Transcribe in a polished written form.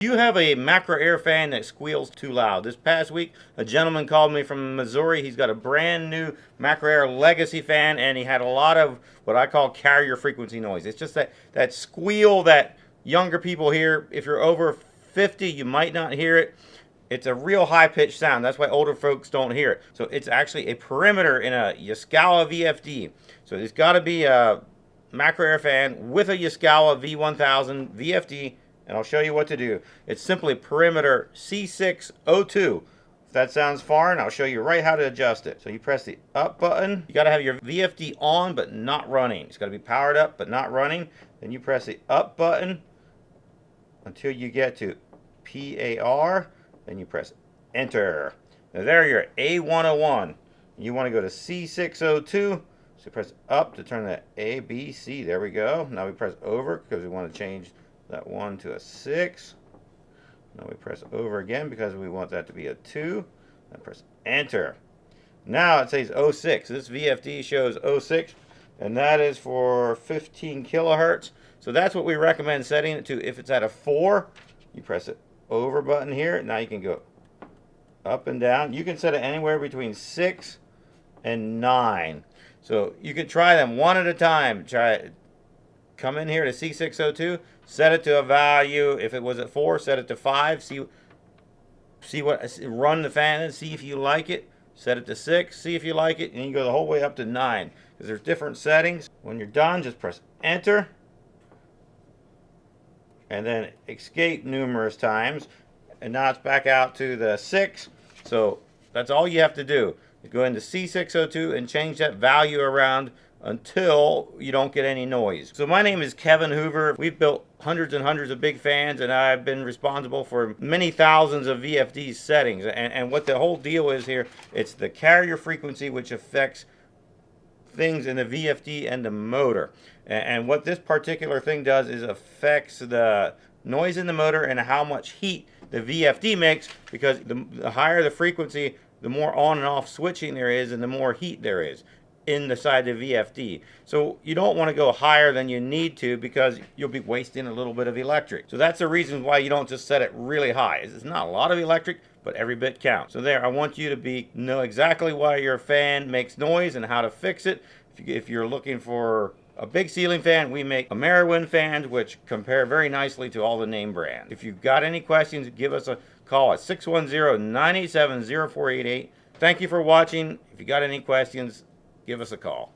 You have a MacroAir fan that squeals too loud. This past week, a gentleman called me from Missouri. He's got a brand new MacroAir Legacy fan, and he had a lot of what I call carrier frequency noise. It's just that squeal that younger people hear. If you're over 50, you might not hear it. It's a real high-pitched sound. That's why older folks don't hear it. So it's actually a perimeter in a Yaskawa VFD. So it's got to be a MacroAir fan with a Yaskawa V1000 VFD. And I'll show you what to do. It's simply perimeter C602. If that sounds foreign, I'll show you right how to adjust it. So you press the up button. You got to have your VFD on but not running. It's got to be powered up but not running. Then you press the up button until you get to PAR. Then you press enter. Now there you're at A101. You want to go to C602. So press up to turn that A, B, C. There we go. Now we press over because we want to change that 1 to a 6. Now we press over again because we want that to be a 2. And press enter. Now it says 06. This VFD shows 06, and that is for 15 kilohertz. So that's what we recommend setting it to. If it's at a 4, you press the over button here. Now you can go up and down. You can set it anywhere between 6 and 9. So you can try them one at a time. Try it. Come in here to C602, set it to a value. If it was at 4, set it to 5. See what, run the fan and see if you like it. Set it to 6, see if you like it, and you go the whole way up to 9. Because there's different settings. When you're done, just press enter. And then escape numerous times. And now it's back out to the 6. So that's all you have to do. You go into C602 and change that value around until you don't get any noise. So my name is Kevin Hoover. We've built hundreds and hundreds of big fans, and I've been responsible for many thousands of VFD settings. And what the whole deal is here, it's the carrier frequency which affects things in the VFD and the motor. And what this particular thing does is affects the noise in the motor and how much heat the VFD makes, because the higher the frequency, the more on and off switching there is and the more heat there is in the side of the VFD. So you don't want to go higher than you need to, because you'll be wasting a little bit of electric. So that's the reason why you don't just set it really high. It's not a lot of electric, but every bit counts. So there, I want you to know exactly why your fan makes noise and how to fix it. If you're looking for a big ceiling fan, we make AmeriWind fans, which compare very nicely to all the name brands. If you've got any questions, give us a call at 610-987-0488. Thank you for watching. If you got any questions, give us a call.